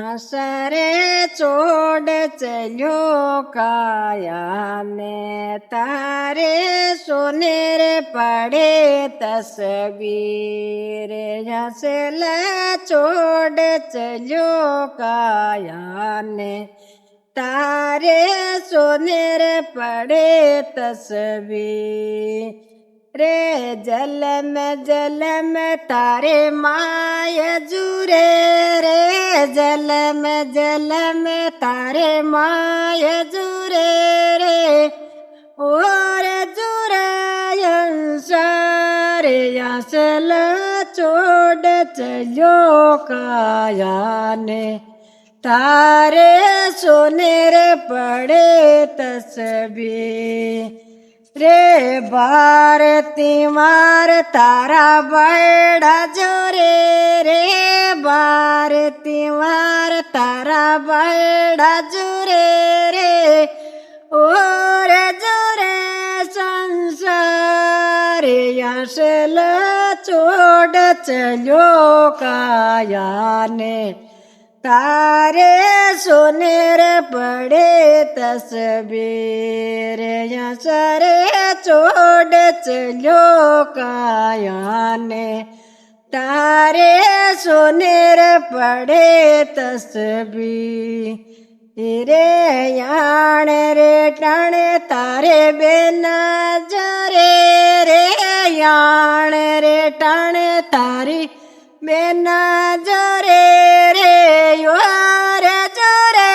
સરે ચોડ ચલ્યો કાયા ને તારે સોનેર પડે તસવીર હસલ ચોડ ચલ્યો કાયા ને તારે સોનેર પડે તસવીર રે જલ में तारे माय जुरे रे जल में तारे माय जुरे रे और जुरायन सारे यासल चोड चलो काया ने तारे सोनेर पड़े तस्वीर रे भारती मार तारा बड़ा जोरे रे भारती मार तारा बड़ा जोरे रे और जोरे संसार यासल चोड चलो काया ने तारे सोनेर पड़े तस्वीर सरे चोड चलो काया ने तारे सोनेर पड़े तस्वीर रे याण रे टाण तारे बेन जरे रे याण रे टाण तारी बेन जरे रे योर जरे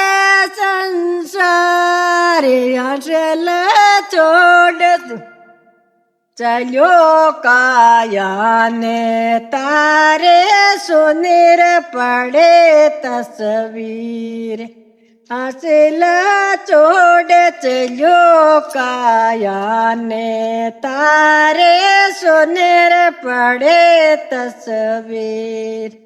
संसार याशल चोड चलो काया ने तारे सोनेर पड़े तस्वीर हसल चोड चलो काया ने तारे सोनेर पड़े तस्वीर।